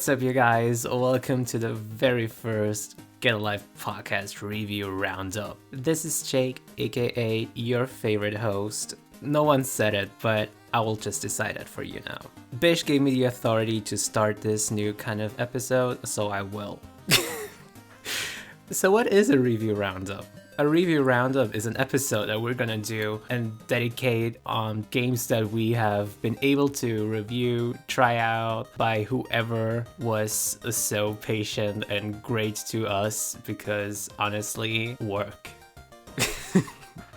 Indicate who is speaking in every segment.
Speaker 1: What's up, you guys? Welcome to the very first Get a Life podcast review roundup. This is Jake, aka your favorite host. No one said it, but I will just decide it for you now. Bish gave me the authority to start this new kind of episode, so I will. So what is a review roundup? A review roundup is an episode that we're gonna do and dedicate on games that we have been able to review, try out by whoever was so patient and great to us, because honestly, work.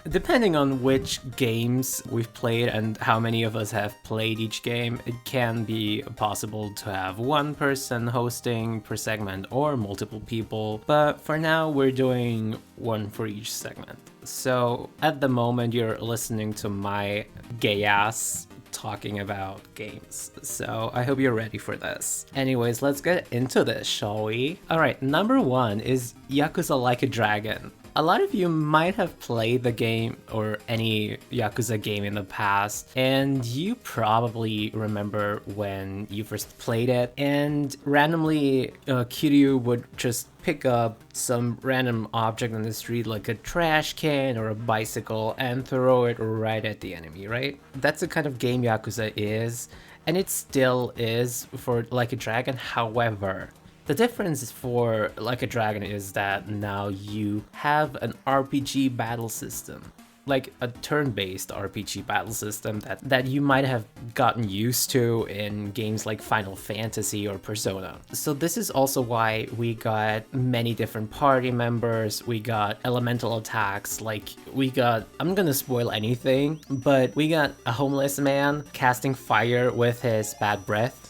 Speaker 1: Depending on which games we've played and how many of us have played each game, it can be possible to have one person hosting per segment or multiple people, but for now we're doing one for each segment. So at the moment you're listening to my gay ass talking about games, so I hope you're ready for this. Anyways, let's get into this, shall we? Alright, number one is Yakuza Like a Dragon. A lot of you might have played the game or any Yakuza game in the past, and you probably remember when you first played it, and randomly Kiryu would just pick up some random object on the street like a trash can or a bicycle and throw it right at the enemy, right? That's the kind of game Yakuza is, and it still is for Like a Dragon. However, the difference for Like a Dragon is that now you have an RPG battle system, like a turn-based RPG battle system that you might have gotten used to in games like Final Fantasy or Persona. So this is also why we got many different party members, we got elemental attacks, like we got, I'm gonna spoil anything, but we got a homeless man casting fire with his bad breath.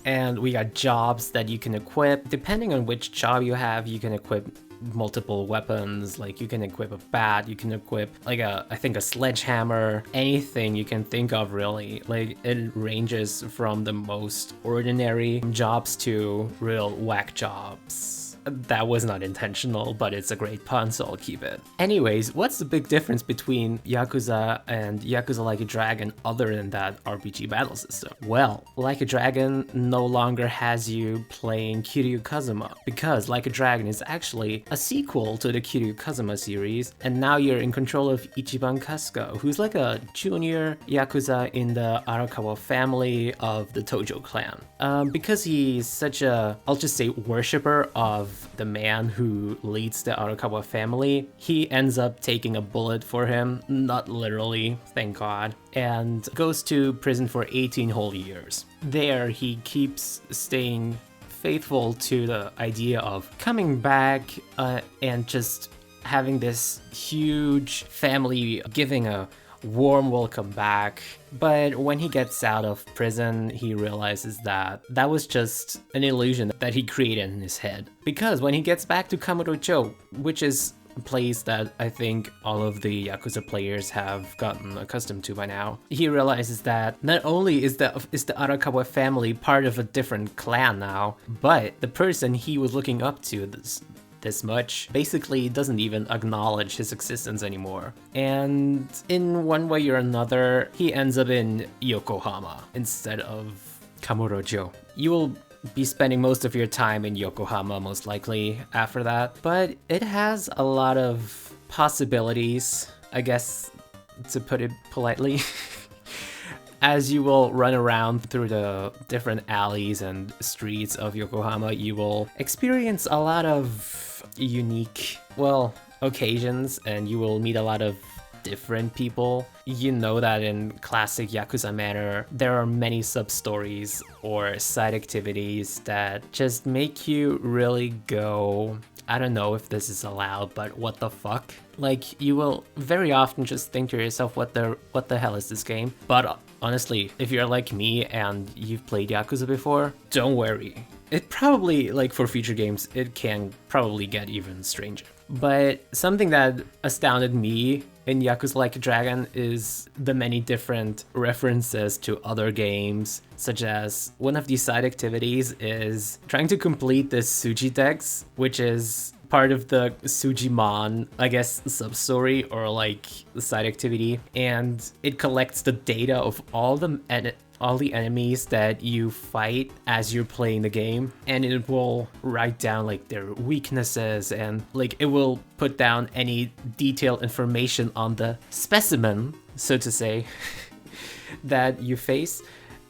Speaker 1: And we got jobs that you can equip. Depending on which job you have, you can equip multiple weapons. Like you can equip a bat, you can equip like I think a sledgehammer, anything you can think of really. Like it ranges from the most ordinary jobs to real whack jobs. That was not intentional, but it's a great pun, so I'll keep it. Anyways, what's the big difference between Yakuza and Yakuza Like a Dragon other than that RPG battle system? Well, Like a Dragon no longer has you playing Kiryu Kazuma, because Like a Dragon is actually a sequel to the Kiryu Kazuma series, and now you're in control of Ichiban Kasuga, who's like a junior Yakuza in the Arakawa family of the Tojo clan. Because he's such a, I'll just say, worshipper of the man who leads the Arakawa family, he ends up taking a bullet for him, not literally, thank God, and goes to prison for 18 whole years. There, he keeps staying faithful to the idea of coming back and just having this huge family giving a warm welcome back. But when he gets out of prison, he realizes that that was just an illusion that he created in his head. Because when he gets back to Kamurocho, which is a place that I think all of the Yakuza players have gotten accustomed to by now, he realizes that not only is the Arakawa family part of a different clan now, but the person he was looking up to this much basically doesn't even acknowledge his existence anymore. And in one way or another, he ends up in Yokohama instead of Kamurocho. You will be spending most of your time in Yokohama most likely after that, but it has a lot of possibilities, I guess, to put it politely. As you will run around through the different alleys and streets of Yokohama, you will experience a lot of unique, occasions, and you will meet a lot of different people. You know that in classic Yakuza manner, there are many sub-stories or side activities that just make you really go, I don't know if this is allowed, but what the fuck? Like, you will very often just think to yourself, what the hell is this game? But honestly, if you're like me and you've played Yakuza before, don't worry. It probably, like for future games, it can probably get even stranger. But something that astounded me in Yakuza Like a Dragon is the many different references to other games, such as one of these side activities is trying to complete this Suji text, which is part of the Sujimon, I guess, sub-story or like the side activity, and it collects the data of all the all the enemies that you fight as you're playing the game, and it will write down like their weaknesses, and like it will put down any detailed information on the specimen, so to say, that you face.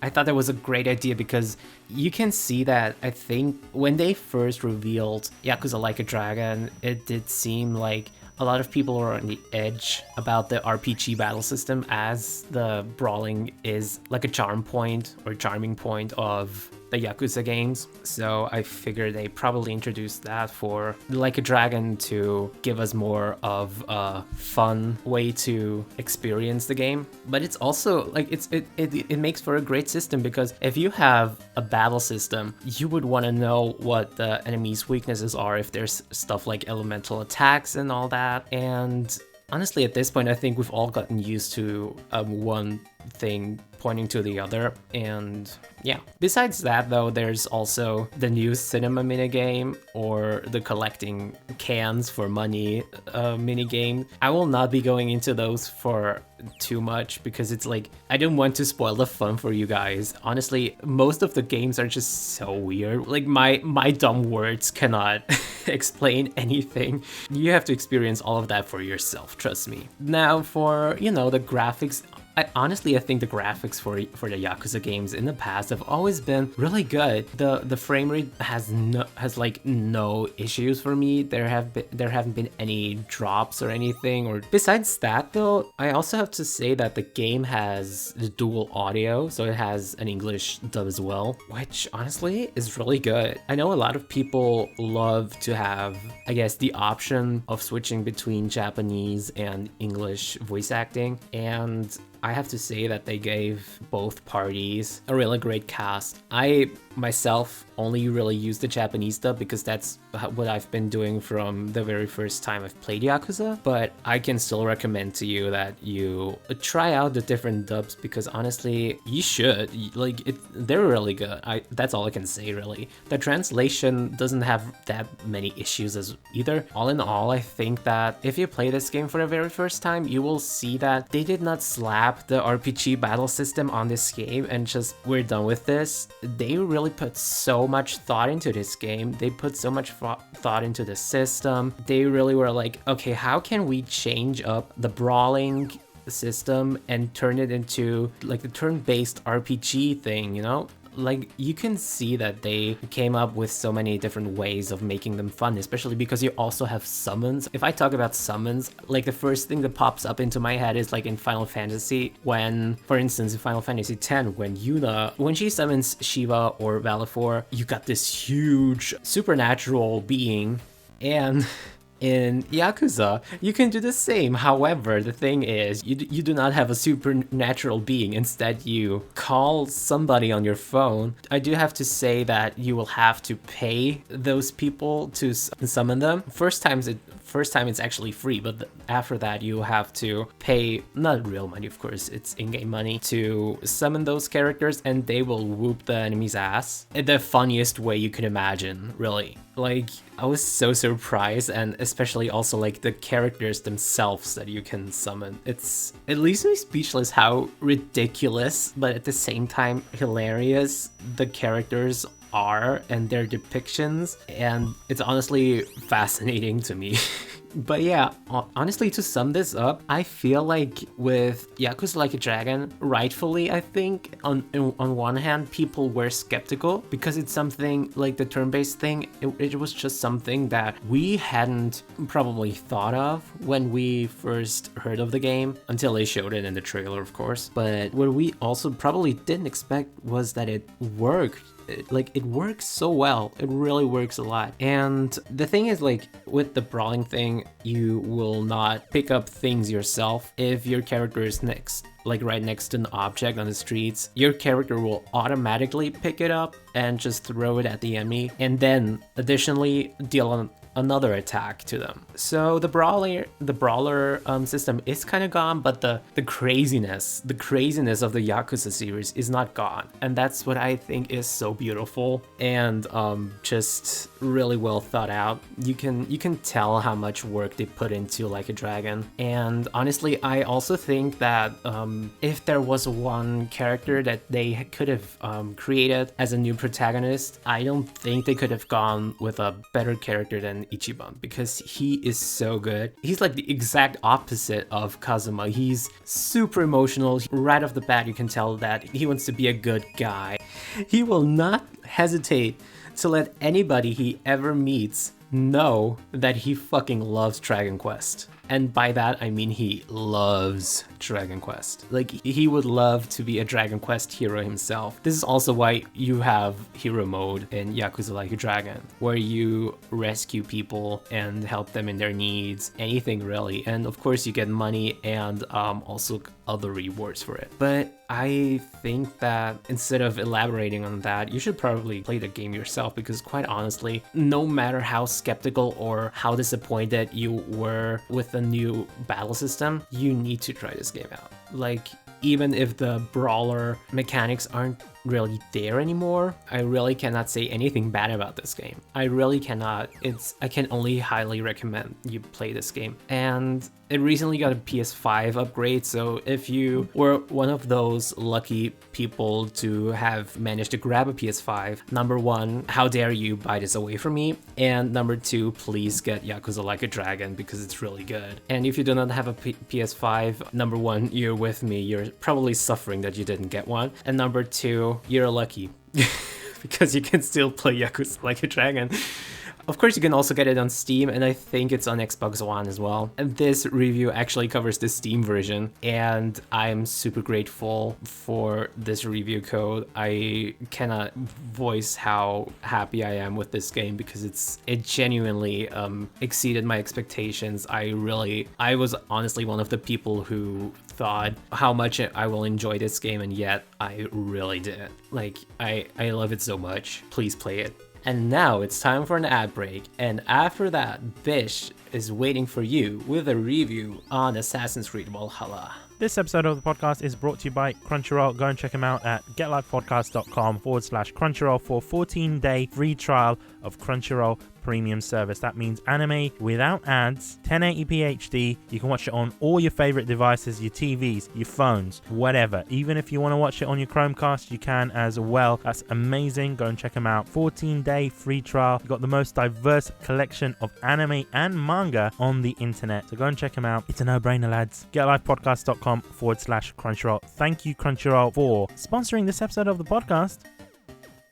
Speaker 1: I thought that was a great idea because you can see that. I think when they first revealed Yakuza Like a Dragon, it did seem like a lot of people are on the edge about the RPG battle system, as the brawling is like a charm point or charming point of the Yakuza games. So I figured they probably introduced that for Like a Dragon to give us more of a fun way to experience the game. But it's also like it makes for a great system, because if you have a battle system, you would want to know what the enemy's weaknesses are, if there's stuff like elemental attacks and all that. And honestly, at this point, I think we've all gotten used to one thing pointing to the other. And yeah, besides that though, there's also the new cinema minigame, or the collecting cans for money minigame. I will not be going into those for too much, because it's like, I don't want to spoil the fun for you guys. Honestly, most of the games are just so weird. Like my dumb words cannot explain anything. You have to experience all of that for yourself, trust me. Now for, you know, the graphics, I think the graphics for the Yakuza games in the past have always been really good. The frame rate has like no issues for me. There haven't been any drops or anything. Or besides that though, I also have to say that the game has the dual audio, so it has an English dub as well, which honestly is really good. I know a lot of people love to have, I guess, the option of switching between Japanese and English voice acting, and I have to say that they gave both parties a really great cast. I myself only really use the Japanese dub because that's what I've been doing from the very first time I've played Yakuza, but I can still recommend to you that you try out the different dubs, because honestly, you should. Like, they're really good. That's all I can say, really. The translation doesn't have that many issues as either. All in all, I think that if you play this game for the very first time, you will see that they did not slap the RPG battle system on this game and just, we're done with this. They really put so much thought into this game. They put so much thought into the system. They really were like, okay, how can we change up the brawling system and turn it into like the turn-based RPG thing, you know? Like, you can see that they came up with so many different ways of making them fun, especially because you also have summons. If I talk about summons, like the first thing that pops up into my head is like in Final Fantasy, when, for instance, in Final Fantasy X, when Yuna, when she summons Shiva or Valifor, you got this huge supernatural being, and in Yakuza, you can do the same. However, the thing is, you do not have a supernatural being. Instead, you call somebody on your phone. I do have to say that you will have to pay those people to summon them. First time it's actually free, but after that you have to pay, not real money, of course, it's in-game money, to summon those characters, and they will whoop the enemy's ass in the funniest way you can imagine, really. Like, I was so surprised, and especially also like the characters themselves that you can summon. It leaves me speechless how ridiculous, but at the same time hilarious the characters are and their depictions, and it's honestly fascinating to me. But yeah, honestly, to sum this up, I feel like with Yakuza Like a Dragon, rightfully, I think, on one hand, people were skeptical because it's something like the turn-based thing. It was just something that we hadn't probably thought of when we first heard of the game, until they showed it in the trailer, of course. But what we also probably didn't expect was that it worked. It works so well. It really works a lot. And the thing is, like, with the brawling thing, you will not pick up things yourself. If your character is right next to an object on the streets, your character will automatically pick it up and just throw it at the enemy, and then additionally deal another attack to them. So the brawler system is kind of gone, but the craziness of the Yakuza series is not gone, and that's what I think is so beautiful and just really well thought out. You can tell how much work they put into Like a Dragon, and honestly, I also think that if there was one character that they could have created as a new protagonist, I don't think they could have gone with a better character than Ichiban, because he is so good. He's like the exact opposite of Kazuma. He's super emotional. Right off the bat, you can tell that he wants to be a good guy. He will not hesitate to let anybody he ever meets know that he fucking loves Dragon Quest. And by that, I mean he loves Dragon Quest. Like, he would love to be a Dragon Quest hero himself. This is also why you have hero mode in Yakuza Like a Dragon, where you rescue people and help them in their needs, anything really. And of course, you get money and also other rewards for it. But I think that instead of elaborating on that, you should probably play the game yourself, because quite honestly, no matter how skeptical or how disappointed you were with the new battle system, you need to try this game out. Like, even if the brawler mechanics aren't really there anymore, I really cannot say anything bad about this game. I really cannot. I can only highly recommend you play this game. And it recently got a PS5 upgrade, so if you were one of those lucky people to have managed to grab a PS5, number one, how dare you buy this away from me? And number two, please get Yakuza Like a Dragon, because it's really good. And if you do not have a PS5, number one, you're with me. You're probably suffering that you didn't get one. And number two, you're lucky because you can still play Yakuza Like a Dragon. Of course, you can also get it on Steam, and I think it's on Xbox One as well. And this review actually covers the Steam version, and I'm super grateful for this review code. I cannot voice how happy I am with this game, because it genuinely exceeded my expectations. I was honestly one of the people who thought how much I will enjoy this game, and yet I really did. Like, I love it so much. Please play it. And now it's time for an ad break, and after that, Bish is waiting for you with a review on Assassin's Creed Valhalla.
Speaker 2: This episode of the podcast is brought to you by Crunchyroll. Go and check them out at getlifepodcast.com/Crunchyroll for a 14-day free trial of Crunchyroll premium service. That means anime without ads, 1080p HD. You can watch it on all your favorite devices, your TVs, your phones, whatever. Even if you want to watch it on your Chromecast, you can as well. That's amazing. Go and check them out. 14-day free trial. You've got the most diverse collection of anime and manga on the internet. So go and check them out. It's a no-brainer, lads. getlifepodcast.com/Crunchyroll. Thank you, Crunchyroll, for sponsoring this episode of the podcast.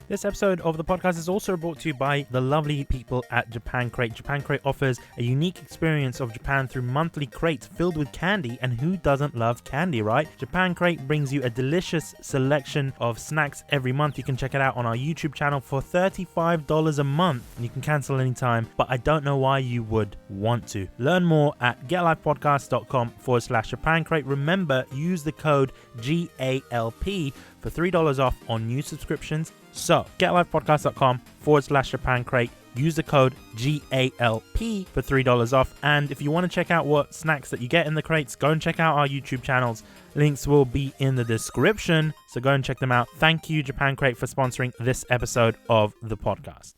Speaker 2: This episode of the podcast is also brought to you by the lovely people at Japan Crate. Japan Crate offers a unique experience of Japan through monthly crates filled with candy, and who doesn't love candy, right? Japan Crate brings you a delicious selection of snacks every month. You can check it out on our YouTube channel for $35 a month, and you can cancel anytime, but I don't know why you would want to. Learn more at getlifepodcast.com/Japan Crate. Remember, use the code GALP for $3 off on new subscriptions. So, getlifepodcast.com/Japan Crate. Use the code GALP for $3 off. And if you want to check out what snacks that you get in the crates, go and check out our YouTube channels. Links will be in the description, so go and check them out. Thank you, Japan Crate, for sponsoring this episode of the podcast.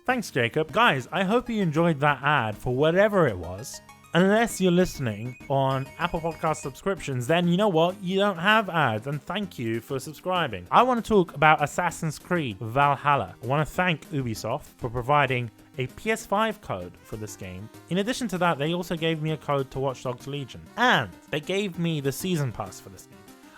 Speaker 2: Thanks, Jacob. Guys, I hope you enjoyed that ad for whatever it was. Unless you're listening on Apple Podcast subscriptions, then you know what? You don't have ads, and thank you for subscribing. I want to talk about Assassin's Creed Valhalla. I want to thank Ubisoft for providing a PS5 code for this game. In addition to that, they also gave me a code to Watch Dogs Legion, and they gave me the Season Pass for this game.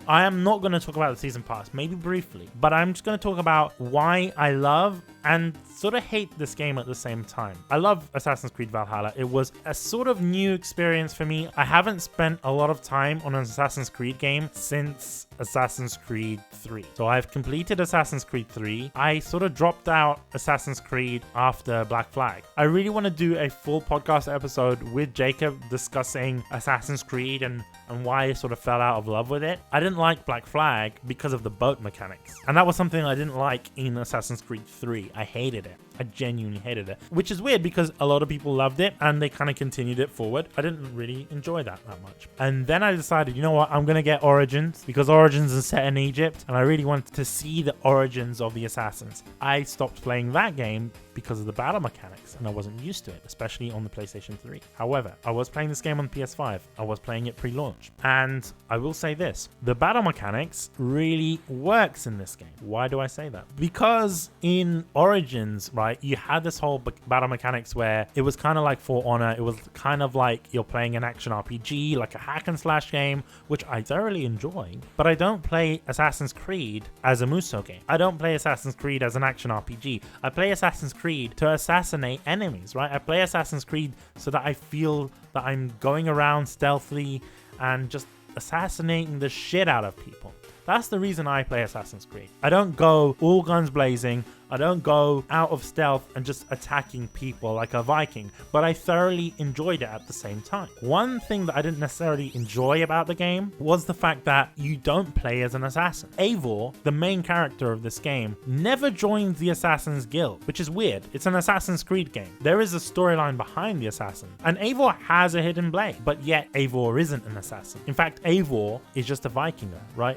Speaker 2: I am not going to talk about the Season Pass, maybe briefly, but I'm just going to talk about why I love and sort of hate this game at the same time. I love Assassin's Creed Valhalla. It was a sort of new experience for me. I haven't spent a lot of time on an Assassin's Creed game since Assassin's Creed 3. So I've completed Assassin's Creed 3. I sort of dropped out Assassin's Creed after Black Flag. I really want to do a full podcast episode with Jacob discussing Assassin's Creed and why I sort of fell out of love with it. I didn't like Black Flag because of the boat mechanics. And that was something I didn't like in Assassin's Creed 3. I hated it. I genuinely hated it, which is weird because a lot of people loved it and they kind of continued it forward. I didn't really enjoy that much. And then I decided, you know what, I'm going to get Origins because Origins is set in Egypt and I really wanted to see the origins of the assassins. I stopped playing that game because of the battle mechanics and I wasn't used to it, especially on the PlayStation 3. However, I was playing this game on PS5. I was playing it pre-launch. And I will say this, the battle mechanics really works in this game. Why do I say that? Because in Origins, right, you had this whole battle mechanics where it was kind of like For Honor. It was kind of like you're playing an action RPG, like a hack and slash game, which I thoroughly enjoy. But I don't play Assassin's Creed as a Muso game. I don't play Assassin's Creed as an action RPG. I play Assassin's Creed to assassinate enemies, right? I play Assassin's Creed so that I feel that I'm going around stealthily and just assassinating the shit out of people. That's the reason I play Assassin's Creed. I don't go all guns blazing. I don't go out of stealth and just attacking people like a Viking, but I thoroughly enjoyed it at the same time. One thing that I didn't necessarily enjoy about the game was the fact that you don't play as an assassin. Eivor, the main character of this game, never joins the Assassin's Guild, which is weird. It's an Assassin's Creed game. There is a storyline behind the assassin, and Eivor has a hidden blade, but yet Eivor isn't an assassin. In fact, Eivor is just a Vikinger, right?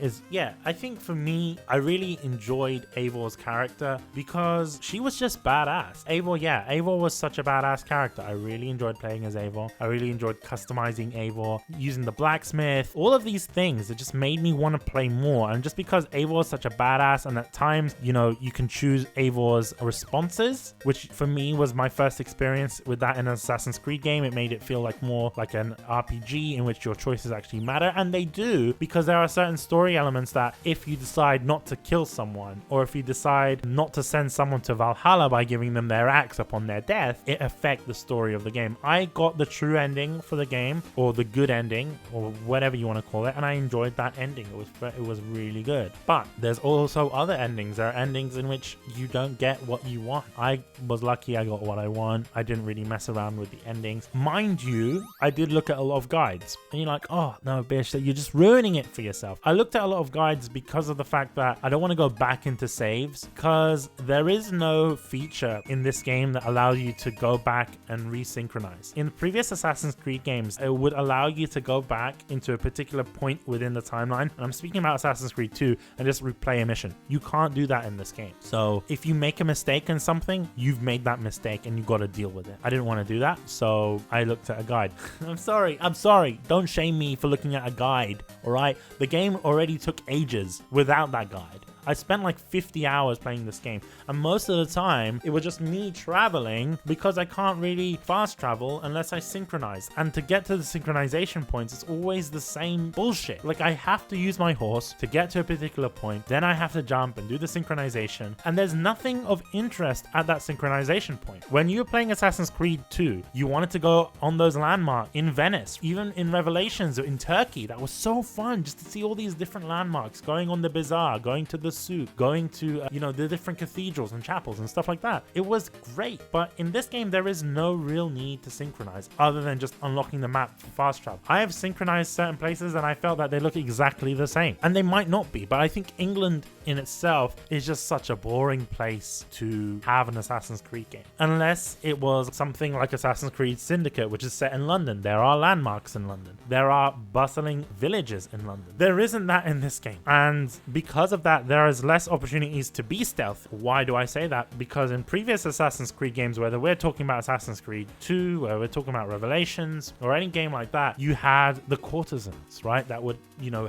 Speaker 2: I think for me, I really enjoyed Eivor's character because she was just badass. Eivor was such a badass character. I really enjoyed playing as Eivor. I really enjoyed customizing Eivor, using the blacksmith, all of these things. It just made me want to play more. And just because Eivor is such a badass, and at times, you know, you can choose Eivor's responses, which for me was my first experience with that in an Assassin's Creed game. It made it feel like more like an RPG in which your choices actually matter. And they do, because there are certain story elements that if you decide not to kill someone, or if you decide not to send someone to Valhalla by giving them their axe upon their death, it affects the story of the game. I got the true ending for the game, or the good ending, or whatever you want to call it, and I enjoyed that ending. It was really good. But there's also other endings. There are endings in which you don't get what you want. I was lucky I got what I want. I didn't really mess around with the endings. Mind you, I did look at a lot of guides, and you're like, oh no, bitch, you're just ruining it for yourself. I looked at a lot of guides because of the fact that I don't want to go back into saves, because there is no feature in this game that allows you to go back and resynchronize. In previous Assassin's Creed games, it would allow you to go back into a particular point within the timeline, and I'm speaking about Assassin's Creed 2, and just replay a mission. You can't do that in this game. So if you make a mistake in something, you've made that mistake and you got to deal with it. I didn't want to do that, so I looked at a guide. I'm sorry. Don't shame me for looking at a guide, all right? The game already took ages without that guide. I spent like 50 hours playing this game, and most of the time it was just me traveling because I can't really fast travel unless I synchronize. And to get to the synchronization points, it's always the same bullshit. Like, I have to use my horse to get to a particular point, then I have to jump and do the synchronization, and there's nothing of interest at that synchronization point. When you were playing Assassin's Creed 2, you wanted to go on those landmarks in Venice, even in Revelations or in Turkey. That was so fun just to see all these different landmarks, going on the bazaar, going to the souk, going to the different cathedrals and chapels and stuff like that. It was great, but in this game there is no real need to synchronize other than just unlocking the map for fast travel. I have synchronized certain places and I felt that they look exactly the same, and they might not be, but I think England in itself is just such a boring place to have an Assassin's Creed game, unless it was something like Assassin's Creed Syndicate, which is set in London. There are landmarks in London, there are bustling villages in London. There isn't that in this game, and because of that there is less opportunities to be stealth. Why do I say that? Because in previous Assassin's Creed games, whether we're talking about Assassin's Creed 2, whether we're talking about Revelations, or any game like that, you had the courtesans, right? That would,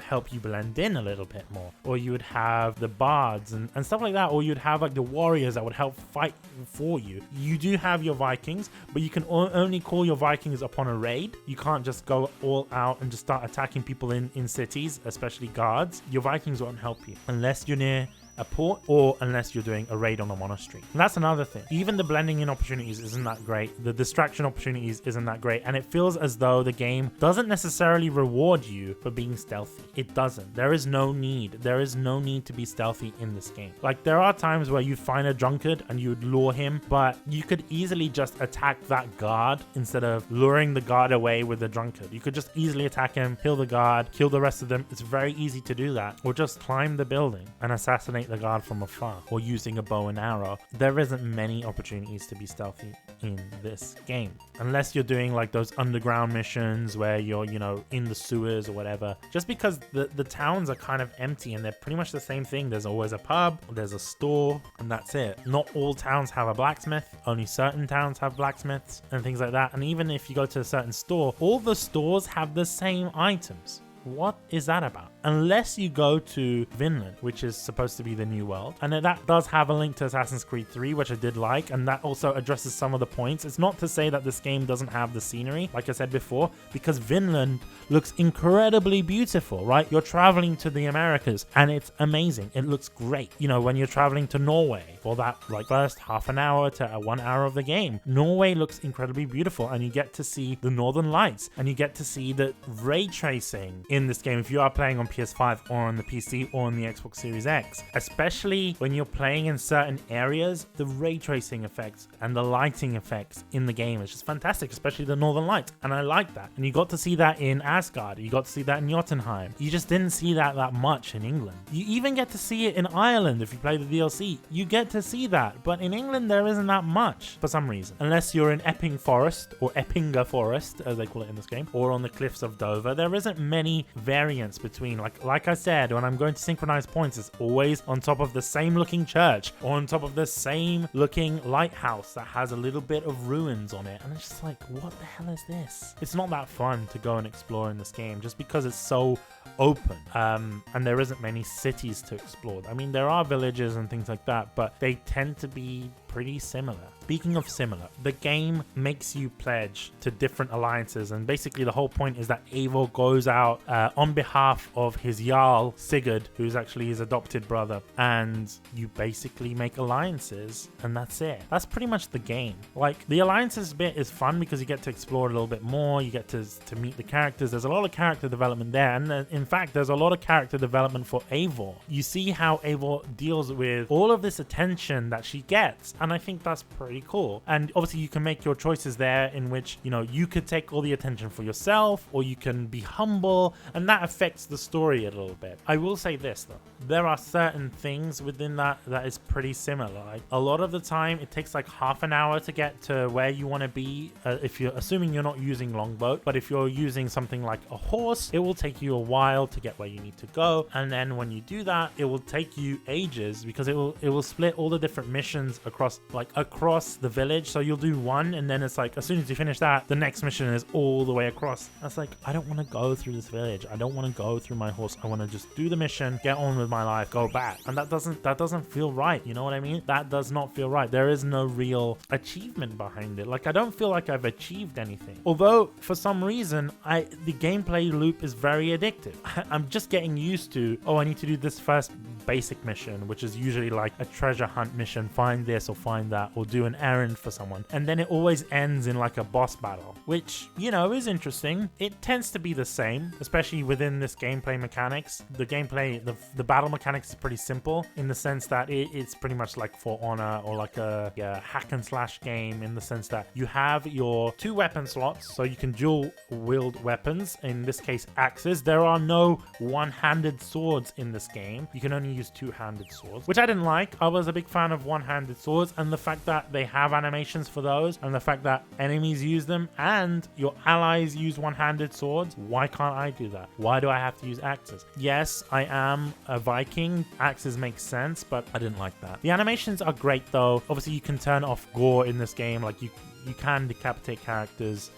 Speaker 2: help you blend in a little bit more. Or you would have the bards and stuff like that, or you'd have like the warriors that would help fight for you. You do have your Vikings, but you can only call your Vikings upon a raid. You can't just go all out and just start attacking people in cities, especially guards. Your Vikings won't help you unless you're near a port, or unless you're doing a raid on a monastery. And that's another thing. Even the blending in opportunities isn't that great. The distraction opportunities isn't that great. And it feels as though the game doesn't necessarily reward you for being stealthy. It doesn't. There is no need. There is no need to be stealthy in this game. Like, there are times where you find a drunkard and you would lure him, but you could easily just attack that guard instead of luring the guard away with the drunkard. You could just easily attack him, kill the guard, kill the rest of them. It's very easy to do that. Or just climb the building and assassinate eliminate the guard from afar or using a bow and arrow. There isn't many opportunities to be stealthy in this game, unless you're doing like those underground missions where you're, you know, in the sewers or whatever, just because the towns are kind of empty and they're pretty much the same thing. There's always a pub, there's a store, and that's it. Not all towns have a blacksmith, only certain towns have blacksmiths and things like that. And even if you go to a certain store, all the stores have the same items. What is that about? Unless you go to Vinland, which is supposed to be the new world. And that does have a link to Assassin's Creed 3, which I did like, and that also addresses some of the points. It's not to say that this game doesn't have the scenery, like I said before, because Vinland looks incredibly beautiful, right? You're traveling to the Americas, and it's amazing. It looks great. You know, when you're traveling to Norway for that like first half an hour to 1 hour of the game, Norway looks incredibly beautiful, and you get to see the Northern Lights, and you get to see the ray tracing in this game if you are playing on PS5 or on the PC or on the Xbox Series X. Especially when you're playing in certain areas, the ray tracing effects and the lighting effects in the game is just fantastic, especially the Northern Lights, and I like that. And you got to see that in Asgard, you got to see that in Jotunheim. You just didn't see that much in England. You even get to see it in Ireland if you play the DLC. You get to see that, but in England there isn't that much for some reason. Unless you're in Epping Forest, or Eppinga Forest as they call it in this game, or on the cliffs of Dover, there isn't many variants between, like I said, when I'm going to synchronize points, it's always on top of the same looking church or on top of the same looking lighthouse that has a little bit of ruins on it, and it's just like, what the hell is this? It's not that fun to go and explore in this game just because it's so open, and there isn't many cities to explore. I mean, there are villages and things like that, but they tend to be pretty similar. Speaking of similar, the game makes you pledge to different alliances, and basically the whole point is that Eivor goes out on behalf of his Jarl, Sigurd, who's actually his adopted brother, and you basically make alliances, and that's it. That's pretty much the game. Like, the alliances bit is fun because you get to explore a little bit more, you get to meet the characters. There's a lot of character development there, and in fact, there's a lot of character development for Eivor. You see how Eivor deals with all of this attention that she gets, and I think that's pretty cool. And obviously you can make your choices there, in which, you know, you could take all the attention for yourself, or you can be humble, and that affects the story a little bit. I will say this though, there are certain things within that is pretty similar. Like, a lot of the time it takes like half an hour to get to where you want to be, if you're assuming you're not using longboat, but if you're using something like a horse, it will take you a while to get where you need to go. And then when you do that, it will take you ages, because it will split all the different missions across the village. So you'll do one, and then it's like, as soon as you finish that, the next mission is all the way across. That's like, I don't want to go through this village, I don't want to go through my horse, I want to just do the mission, get on with my life, go back. And that doesn't feel right, you know what I mean? That does not feel right. There is no real achievement behind it. Like, I don't feel like I've achieved anything, although for some reason the gameplay loop is very addictive. I'm just getting used to, oh, I need to do this first basic mission, which is usually like a treasure hunt mission, find this or find that, or do an errand for someone, and then it always ends in like a boss battle, which, you know, is interesting. It tends to be the same, especially within this gameplay mechanics. The gameplay, the battle mechanics is pretty simple, in the sense that it's pretty much like For Honor, or like a hack and slash game, in the sense that you have your 2 weapon slots, so you can dual wield weapons, in this case axes. There are no one-handed swords in this game. You can only use 2-handed swords, which I didn't like. I was a big fan of one-handed swords, and the fact that they have animations for those, and the fact that enemies use them and your allies use one-handed swords. Why can't I do that? Why do I have to use axes? Yes, I am a Viking, axes make sense, but I didn't like that. The animations are great though. Obviously you can turn off gore in this game, like you can decapitate characters,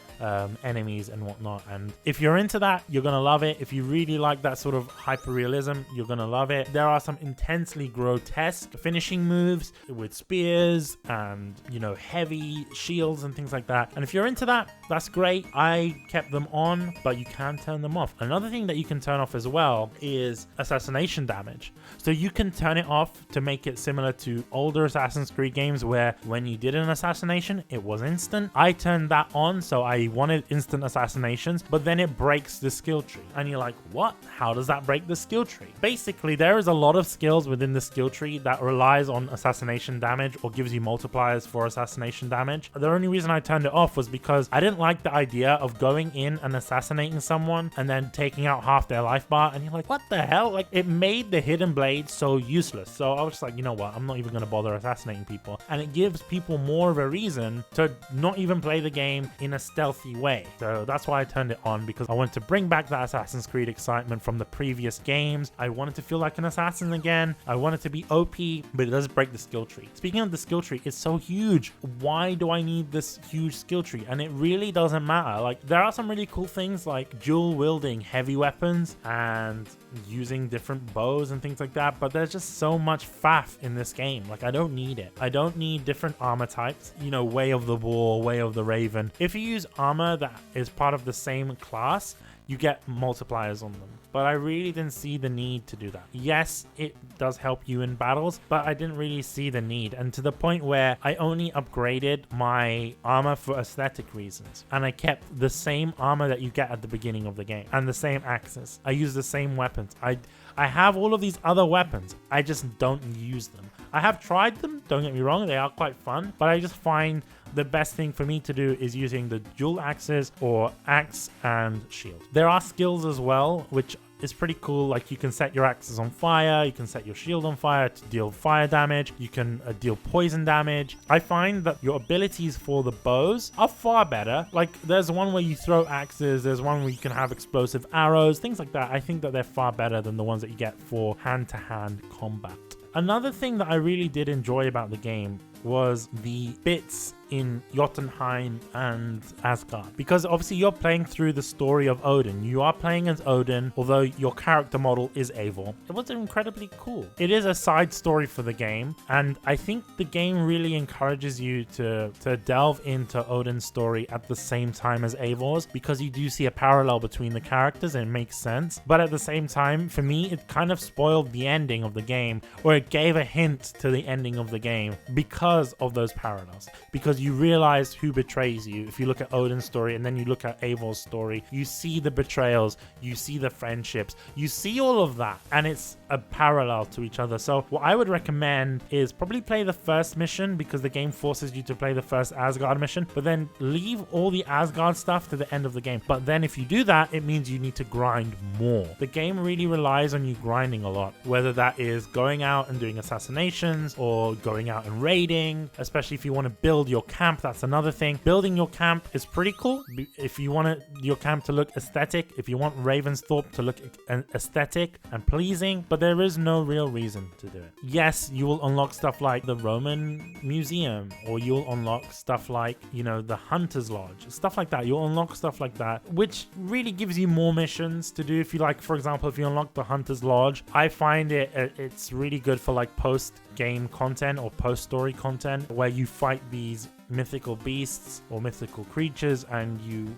Speaker 2: enemies and whatnot, and if you're into that, you're gonna love it. If you really like that sort of hyper realism, you're gonna love it. There are some intensely grotesque finishing moves with spears and, you know, heavy shields and things like that, and if you're into that, that's great. I kept them on, but you can turn them off. Another thing that you can turn off as well is assassination damage. So you can turn it off to make it similar to older Assassin's Creed games, where when you did an assassination, it was instant. I turned that on, so I wanted instant assassinations, but then it breaks the skill tree. And you're like, what? How does that break the skill tree? Basically, there is a lot of skills within the skill tree that relies on assassination damage or gives you multipliers for assassination damage. The only reason I turned it off was because I didn't like the idea of going in and assassinating someone and then taking out half their life bar. And you're like, what the hell? Like, it made the hidden blade so useless. So I was just like, you know what? I'm not even going to bother assassinating people. And it gives people more of a reason to not even play the game in a stealthy way. So that's why I turned it on, because I wanted to bring back that Assassin's Creed excitement from the previous games. I wanted to feel like an assassin again. I wanted to be OP, but it does break the skill tree. Speaking of the skill tree, it's so huge. Why do I need this huge skill tree? And it really doesn't matter. Like, there are some really cool things like dual wielding heavy weapons and using different bows and things like that, but there's just so much faff in this game. Like, I don't need it. I don't need different armor types, you know, Way of the Boar, Way of the Raven. If you use armor that is part of the same class, you get multipliers on them. But I really didn't see the need to do that. Yes, it does help you in battles, but I didn't really see the need. And to the point where I only upgraded my armor for aesthetic reasons. And I kept the same armor that you get at the beginning of the game and the same axes. I use the same weapons. I have all of these other weapons. I just don't use them. I have tried them, don't get me wrong, they are quite fun, but I just find the best thing for me to do is using the dual axes or axe and shield. There are skills as well, which is pretty cool. Like, you can set your axes on fire, you can set your shield on fire to deal fire damage, you can deal poison damage. I find that your abilities for the bows are far better. Like, there's one where you throw axes, there's one where you can have explosive arrows, things like that. I think that they're far better than the ones that you get for hand-to-hand combat. Another thing that I really did enjoy about the game was the bits in Jotunheim and Asgard, because obviously you're playing through the story of Odin. You are playing as Odin, although your character model is Eivor. It was incredibly cool. It is a side story for the game, and I think the game really encourages you to delve into Odin's story at the same time as Eivor's, because you do see a parallel between the characters and it makes sense. But at the same time, for me, it kind of spoiled the ending of the game, or it gave a hint to the ending of the game because of those parallels, because you realize who betrays you. If you look at Odin's story and then you look at Eivor's story, you see the betrayals, you see the friendships, you see all of that, and it's a parallel to each other. So what I would recommend is probably play the first mission, because the game forces you to play the first Asgard mission, but then leave all the Asgard stuff to the end of the game. But then if you do that, it means you need to grind more. The game really relies on you grinding a lot, whether that is going out and doing assassinations or going out and raiding, especially if you want to build your camp. That's another thing. Building your camp is pretty cool. If you want your camp to look aesthetic, if you want Ravensthorpe to look aesthetic and pleasing, but there is no real reason to do it. Yes, you will unlock stuff like the Roman Museum, or you'll unlock stuff like, you know, the Hunter's Lodge, stuff like that. You'll unlock stuff like that, which really gives you more missions to do. If you like, for example, if you unlock the Hunter's Lodge, I find it's really good for like post-game content or post-story content, where you fight these mythical beasts or mythical creatures and you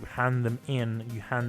Speaker 2: hand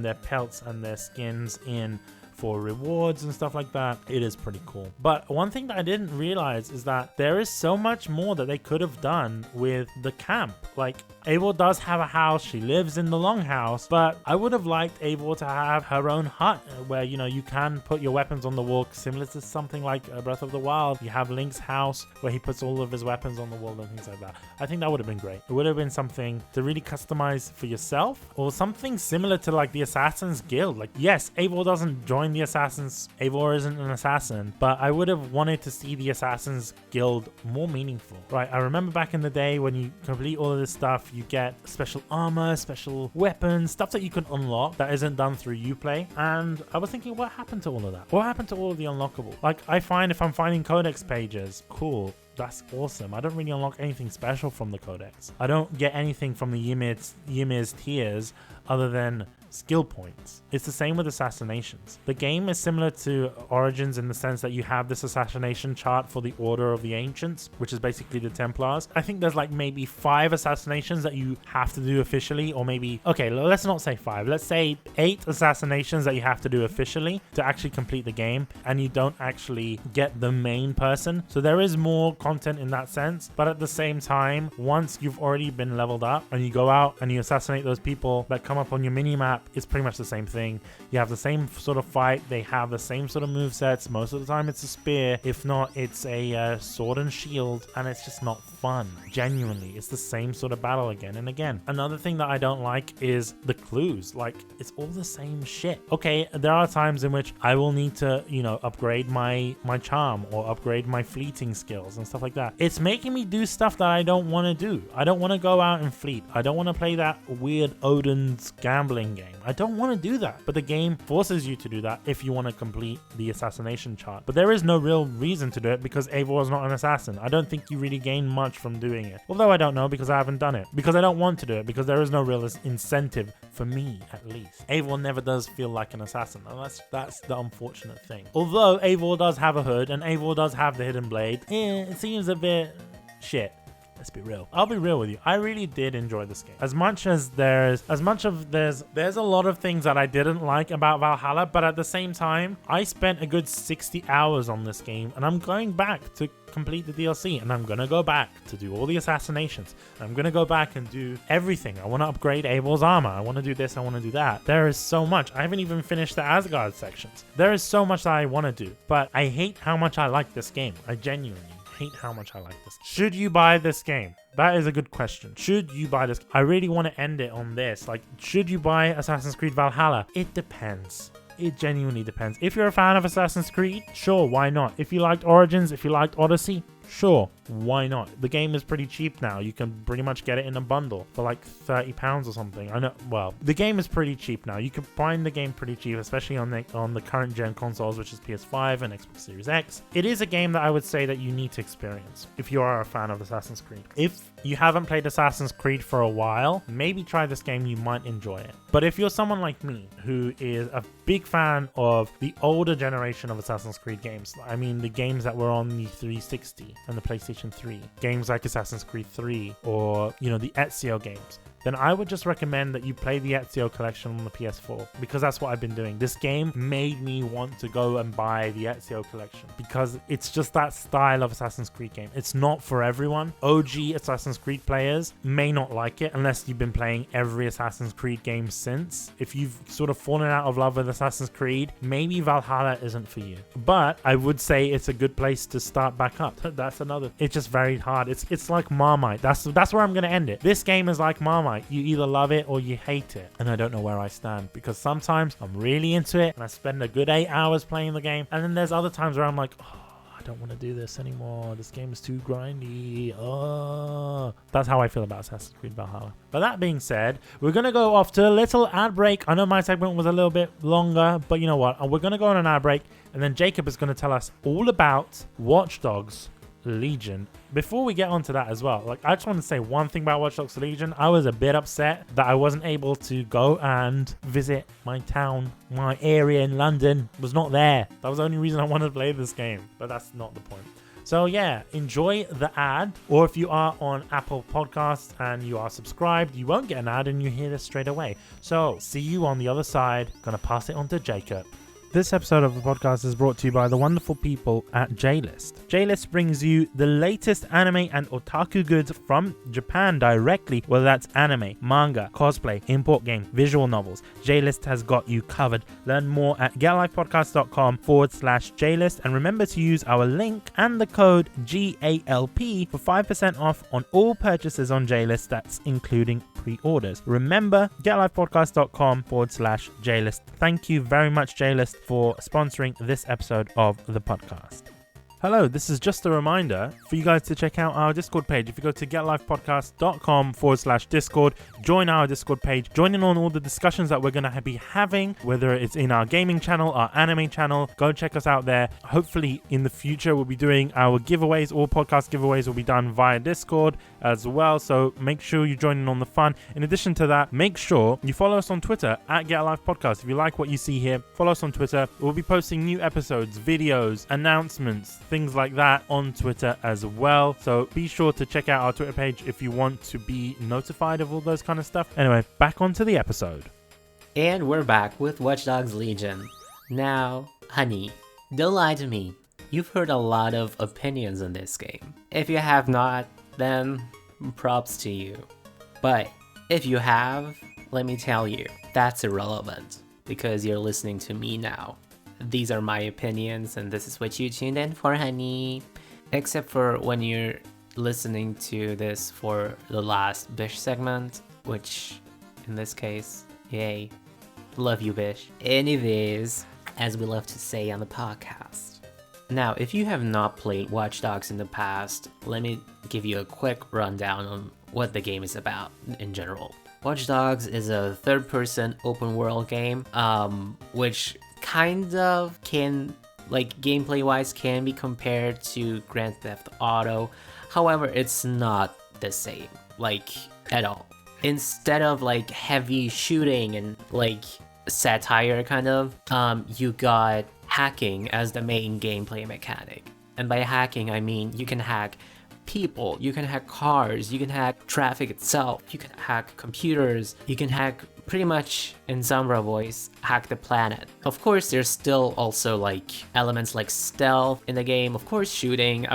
Speaker 2: their pelts and their skins in for rewards and stuff like that. It is pretty cool. But one thing that I didn't realize is that there is so much more that they could have done with the camp. Like, Eivor does have a house, she lives in the longhouse, but I would have liked Eivor to have her own hut where, you know, you can put your weapons on the wall, similar to something like Breath of the Wild. You have Link's house where he puts all of his weapons on the wall and things like that. I think that would have been great. It would have been something to really customize for yourself, or something similar to like the Assassin's Guild. Like, yes, Eivor doesn't join the Assassins. Eivor isn't an assassin, but I would have wanted to see the Assassin's Guild more meaningful. Right, I remember back in the day when you complete all of this stuff, you get special armor, special weapons, stuff that you can unlock that isn't done through Uplay. And I was thinking, what happened to all of that? What happened to all of the unlockable? Like, I find if I'm finding codex pages, cool, that's awesome. I don't really unlock anything special from the codex. I don't get anything from the Ymir's tears other than skill points. It's the same with assassinations. The game is similar to Origins in the sense that you have this assassination chart for the Order of the Ancients, which is basically the Templars. I think there's like maybe 5 assassinations that you have to do officially, or maybe, okay, let's not say 5, let's say 8 assassinations that you have to do officially to actually complete the game, and you don't actually get the main person. So there is more content in that sense, but at the same time, once you've already been leveled up and you go out and you assassinate those people that come up on your mini map, it's pretty much the same thing. You have the same sort of fight, they have the same sort of movesets. Most of the time it's a spear, if not it's a sword and shield, and it's just not fun. Genuinely, it's the same sort of battle again and again. Another thing that I don't like is the clues. Like, it's all the same shit. Okay, there are times in which I will need to, you know, upgrade my charm or upgrade my fleeting skills and stuff like that. It's making me do stuff that I don't want to do. I don't want to go out and fleet. I don't want to play that weird Odin's gambling game. I don't want to do that. But the game forces you to do that if you want to complete the assassination chart. But there is no real reason to do it because Eivor is not an assassin. I don't think you really gain much from doing it. Although I don't know because I haven't done it. Because I don't want to do it. Because there is no real incentive for me, at least. Eivor never does feel like an assassin. And that's the unfortunate thing. Although Eivor does have a hood and Eivor does have the hidden blade, it seems a bit shit. Let's be real. I'll be real with you. I really did enjoy this game. There's a lot of things that I didn't like about Valhalla, but at the same time, I spent a good 60 hours on this game, and I'm going back to complete the DLC, and I'm gonna go back to do all the assassinations. I'm gonna go back and do everything. I want to upgrade Eivor's armor. I want to do this. I want to do that. There is so much. I haven't even finished the Asgard sections. There is so much that I want to do, but I hate how much I like this game. I genuinely hate how much I like this. Should you buy this game? That is a good question. Should you buy this? I really want to end it on this. Like, should you buy Assassin's Creed Valhalla? It depends. It genuinely depends. If you're a fan of Assassin's Creed, sure, why not? If you liked Origins, if you liked Odyssey, sure, why not? The game is pretty cheap now. You can pretty much get it in a bundle for like £30 or something. I know, well, the game is pretty cheap now. You can find the game pretty cheap, especially on the current gen consoles, which is PS5 and Xbox Series X. It is a game that I would say that you need to experience if you are a fan of Assassin's Creed. If you haven't played Assassin's Creed for a while, maybe try this game. You might enjoy it. But if you're someone like me who is a big fan of the older generation of Assassin's Creed games, I mean the games that were on the 360 and the PlayStation 3, games like Assassin's Creed 3 or, you know, the Ezio games, then I would just recommend that you play the Ezio collection on the PS4, because that's what I've been doing. This game made me want to go and buy the Ezio collection because it's just that style of Assassin's Creed game. It's not for everyone. OG Assassin's Creed players may not like it unless you've been playing every Assassin's Creed game since. If you've sort of fallen out of love with Assassin's Creed, maybe Valhalla isn't for you. But I would say it's a good place to start back up. That's another. It's just very hard. It's like Marmite. That's where I'm going to end it. This game is like Marmite. You either love it or you hate it. And I don't know where I stand, because sometimes I'm really into it and I spend a good 8 hours playing the game. And then there's other times where I'm like, oh, I don't want to do this anymore. This game is too grindy. Oh, that's how I feel about Assassin's Creed Valhalla. But that being said, we're going to go off to a little ad break. I know my segment was a little bit longer, but you know what? We're going to go on an ad break, and then Jacob is going to tell us all about Watch Dogs Legion. Before we get onto that as well, like, I just want to say one thing about Watch Dogs Legion. I was a bit upset that I wasn't able to go and visit my town. My area in London was not there. That was the only reason I wanted to play this game, but that's not the point. So yeah, enjoy the ad. Or if you are on Apple Podcasts and you are subscribed, you won't get an ad and you hear this straight away. So see you on the other side. Gonna pass it on to Jacob. This episode of the podcast is brought to you by the wonderful people at JList. JList brings you the latest anime and otaku goods from Japan directly, whether that's anime, manga, cosplay, import game, visual novels. JList has got you covered. Learn more at getlifepodcast.com/JList, and remember to use our link and the code GALP for 5% off on all purchases on JList. That's including pre-orders. Remember, getlifepodcast.com/JList. Thank you very much, JList, for sponsoring this episode of the podcast. Hello, this is just a reminder for you guys to check out our Discord page. If you go to getlifepodcast.com/Discord, join our Discord page, join in on all the discussions that we're going to be having, whether it's in our gaming channel, our anime channel. Go check us out there. Hopefully in the future we'll be doing our giveaways. All podcast giveaways will be done via Discord. as well. So make sure you join in on the fun. In addition to that, make sure you follow us on Twitter at Get Alive Podcast. If you like what you see here, follow us on Twitter. We'll be posting new episodes, videos, announcements, things like that on Twitter as well. So be sure to check out our Twitter page if you want to be notified of all those kind of stuff. Anyway, back onto the episode.
Speaker 1: And we're back with Watch Dogs Legion. Now, honey, don't lie to me. You've heard a lot of opinions on this game. If you have not, then props to you. But if you have, let me tell you, that's irrelevant because you're listening to me now. These are my opinions and this is what you tuned in for, honey. Except for when you're listening to this for the last Bish segment, which in this case, yay, love you, Bish. Anyways, as we love to say on the podcast. Now, if you have not played Watch Dogs in the past, let me give you a quick rundown on what the game is about in general. Watch Dogs is a third-person open-world game, which kind of can, like gameplay-wise, can be compared to Grand Theft Auto. However, it's not the same, like, at all. Instead of like heavy shooting and like satire kind of, you got hacking as the main gameplay mechanic. And by hacking, I mean you can hack people, you can hack cars, you can hack traffic itself, you can hack computers, you can hack pretty much, in Sombra voice, hack the planet. Of course, there's still also like elements like stealth in the game. Of course, shooting,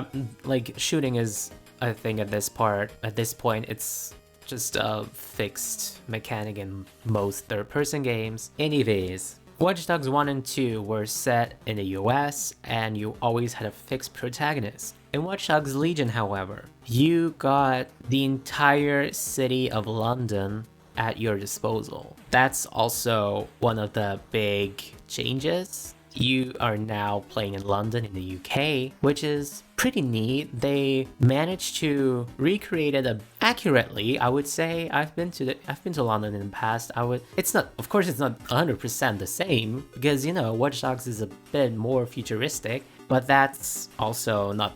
Speaker 1: like shooting is a thing at this point. It's just a fixed mechanic in most third-person games. Anyways, Watch Dogs 1 and 2 were set in the US, and you always had a fixed protagonist. In Watch Dogs Legion, however, you got the entire city of London at your disposal. That's also one of the big changes. You are now playing in London in the UK, which is pretty neat. They managed to recreate it accurately, I would say. I've been to London in the past. It's not, of course, it's not 100% the same because, you know, Watch Dogs is a bit more futuristic, but that's also not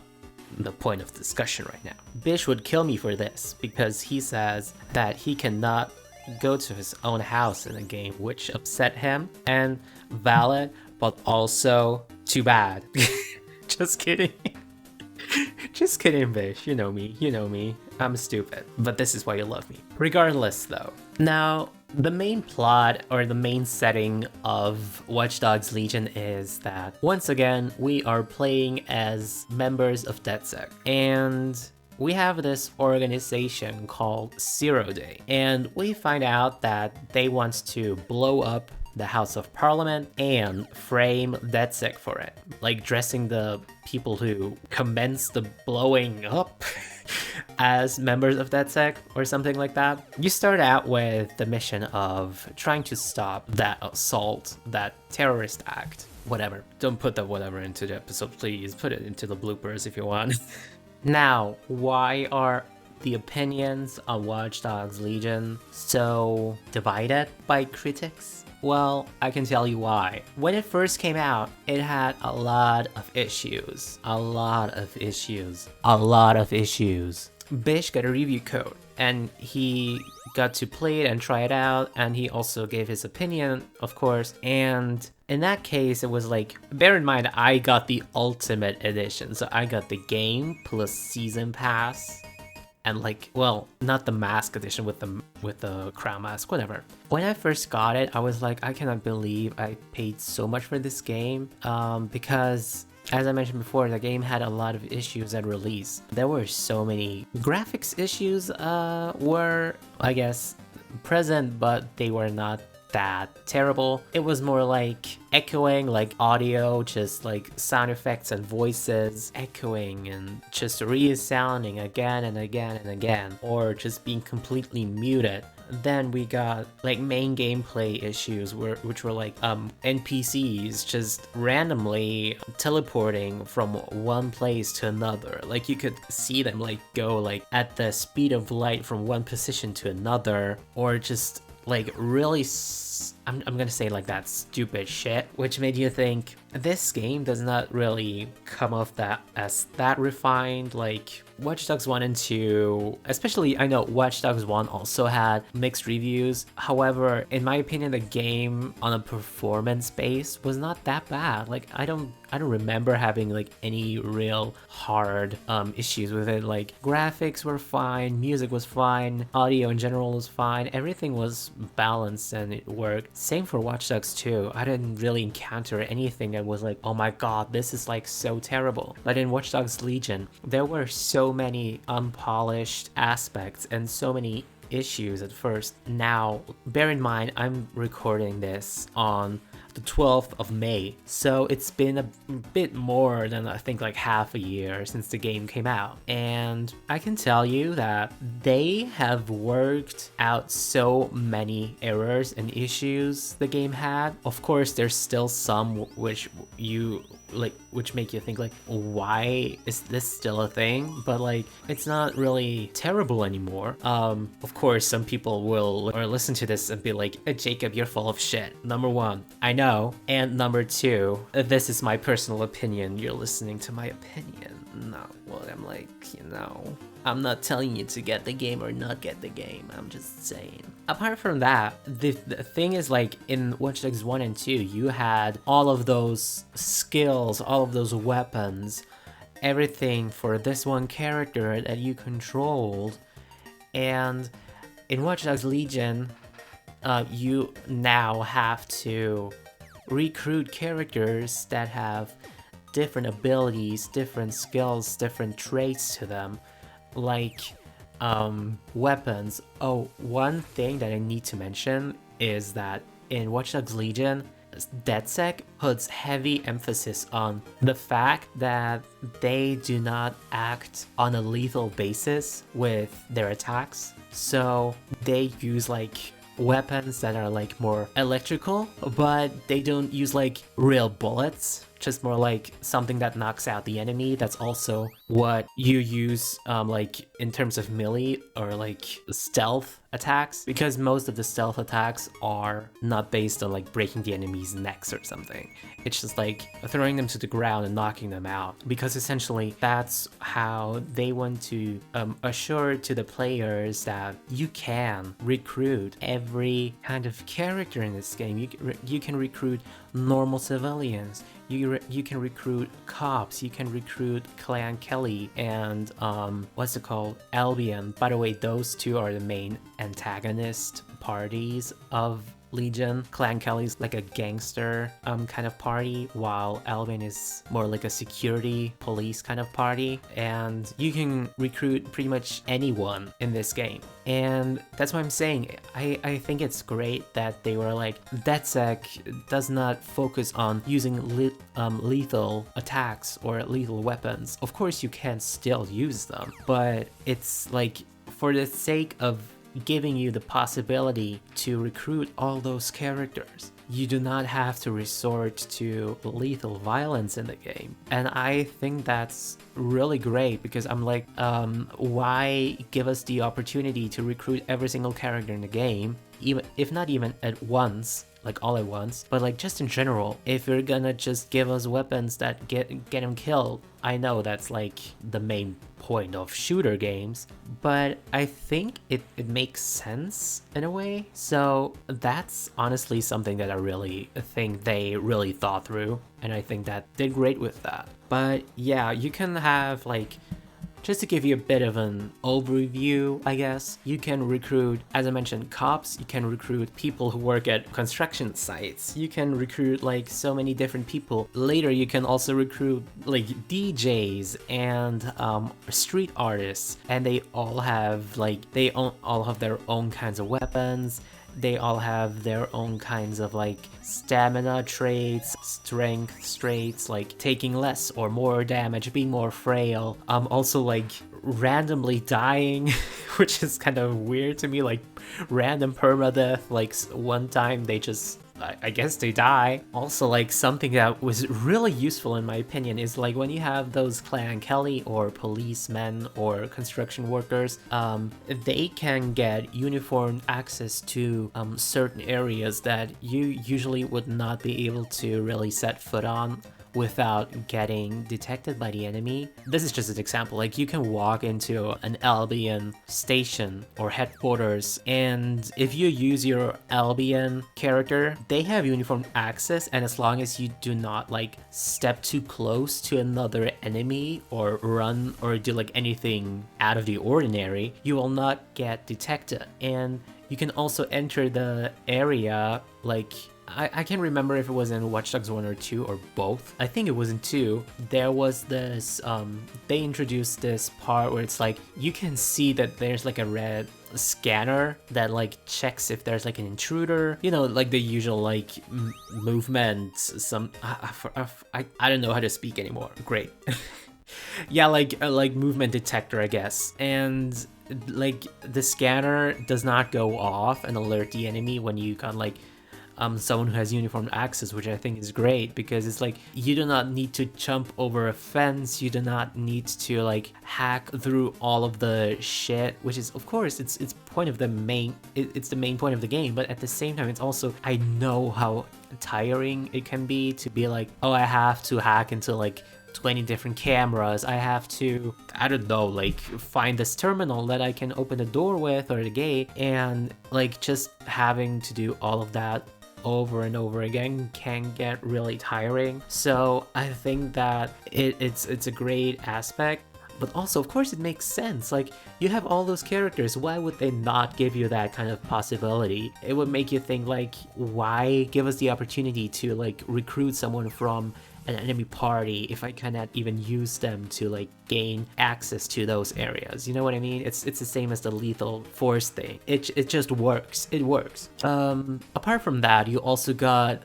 Speaker 1: the point of discussion right now. Bish would kill me for this because he says that he cannot go to his own house in the game, which upset him, and valid, but also too bad. Just kidding. Just kidding, Bish. You know me. I'm stupid. But this is why you love me. Regardless, though. Now, the main plot or the main setting of Watch Dogs Legion is that, once again, we are playing as members of DedSec. And we have this organization called Zero Day. And we find out that they want to blow up the House of Parliament and frame DedSec for it, like dressing the people who commenced the blowing up as members of DedSec or something like that. You start out with the mission of trying to stop that assault, that terrorist act, whatever. Don't put the whatever into the episode, please. Put it into the bloopers if you want. Now, why are the opinions on Watch Dogs Legion so divided by critics? Well, I can tell you why. When it first came out, it had a lot of issues. Bish got a review code, and he got to play it and try it out, and he also gave his opinion, of course. And in that case, it was like, bear in mind, I got the Ultimate Edition, so I got the game plus Season Pass. And like, well, not the mask edition with the crown mask, whatever. When I first got it, I was like, I cannot believe I paid so much for this game, because as I mentioned before, the game had a lot of issues at release. There were so many graphics issues were, I guess, present, but they were not that terrible. It was more like echoing, like audio, just like sound effects and voices echoing and just resounding again and again and again, or just being completely muted. Then we got like main gameplay issues which were like NPCs just randomly teleporting from one place to another. Like you could see them like go like at the speed of light from one position to another, or just like really I'm gonna say like that stupid shit, which made you think this game does not really come off that as that refined. Like Watch Dogs 1 and 2, especially, I know Watch Dogs 1 also had mixed reviews. However, in my opinion, the game on a performance base was not that bad. Like I don't remember having like any real hard issues with it. Like graphics were fine, music was fine, audio in general was fine, everything was balanced and it worked. Same for Watch Dogs 2. I didn't really encounter anything that was like, oh my god, this is like so terrible. But in Watch Dogs Legion, there were so many unpolished aspects and so many issues at first. Now, bear in mind, I'm recording this on the 12th of May, so it's been a bit more than I think like half a year since the game came out, and I can tell you that they have worked out so many errors and issues the game had. Of course, there's still some which make you think like, why is this still a thing? But like, it's not really terrible anymore. Of course, some people will or listen to this and be like, Jacob, you're full of shit. Number one, I know. And number two, this is my personal opinion. You're listening to my opinion. No, well, I'm like, I'm not telling you to get the game or not get the game. I'm just saying. Apart from that, the thing is, like, in Watch Dogs 1 and 2, you had all of those skills, all of those weapons, everything for this one character that you controlled. And in Watch Dogs Legion, you now have to recruit characters that have different abilities, different skills, different traits to them, like weapons. Oh, one thing that I need to mention is that in Watch Dogs Legion, DedSec puts heavy emphasis on the fact that they do not act on a lethal basis with their attacks. So they use like weapons that are like more electrical, but they don't use like real bullets, just more like something that knocks out the enemy. That's also what you use like in terms of melee or like stealth attacks, because most of the stealth attacks are not based on like breaking the enemy's necks or something. It's just like throwing them to the ground and knocking them out, because essentially that's how they want to assure to the players that you can recruit every kind of character in this game. You can recruit normal civilians, you can recruit cops, you can recruit Clan Kelly and what's it called, Albion. By the way, those two are the main antagonist parties of Legion. Clan Kelly's like a gangster kind of party, while Albion is more like a security police kind of party. And you can recruit pretty much anyone in this game. And that's why I'm saying I think it's great that they were like, DedSec does not focus on using lethal attacks or lethal weapons. Of course you can still use them, but it's like for the sake of giving you the possibility to recruit all those characters, you do not have to resort to lethal violence in the game. And I think that's really great, because I'm like, why give us the opportunity to recruit every single character in the game, even if not even at once, like all at once, but like just in general. If you're gonna just give us weapons that get him killed, I know that's like the main point of shooter games, but I think it makes sense in a way. So that's honestly something that I really think they really thought through, and I think that did great with that. But yeah, you can have like, just to give you a bit of an overview, I guess, you can recruit, as I mentioned, cops, you can recruit people who work at construction sites, you can recruit like so many different people. Later, you can also recruit like DJs and street artists, and they all have like, all have their own kinds of weapons. They all have their own kinds of like stamina traits, strength traits, like taking less or more damage, being more frail. Also like randomly dying, which is kind of weird to me, like random permadeath. Like one time they just I guess they die. Also, like, something that was really useful in my opinion is like when you have those Clan Kelly or policemen or construction workers, they can get uniform access to certain areas that you usually would not be able to really set foot on without getting detected by the enemy. This is just an example. Like, you can walk into an Albion station or headquarters, and if you use your Albion character, they have uniform access, and as long as you do not like step too close to another enemy or run or do like anything out of the ordinary, you will not get detected. And you can also enter the area like I can't remember if it was in Watch Dogs 1 or 2 or both. I think it was in 2. There was this, they introduced this part where it's like, you can see that there's like a red scanner that like checks if there's like an intruder, you know, like the usual like movement, I don't know how to speak anymore. Great. Yeah, like movement detector, I guess. And like the scanner does not go off and alert the enemy when you got like someone who has uniform access, which I think is great because it's like you do not need to jump over a fence, you do not need to like hack through all of the shit, which is of course it's point of the main it's the main point of the game, but at the same time it's also, I know how tiring it can be to be like, oh, I have to hack into like 20 different cameras, I have to, I don't know, like find this terminal that I can open the door with or the gate, and like just having to do all of that over and over again can get really tiring. So I think that it's a great aspect, but also of course it makes sense. Like, you have all those characters, why would they not give you that kind of possibility? It would make you think like, why give us the opportunity to like recruit someone from an enemy party if I cannot even use them to like gain access to those areas? You know what I mean? It's the same as the lethal force thing. It just works. It works. Apart from that, you also got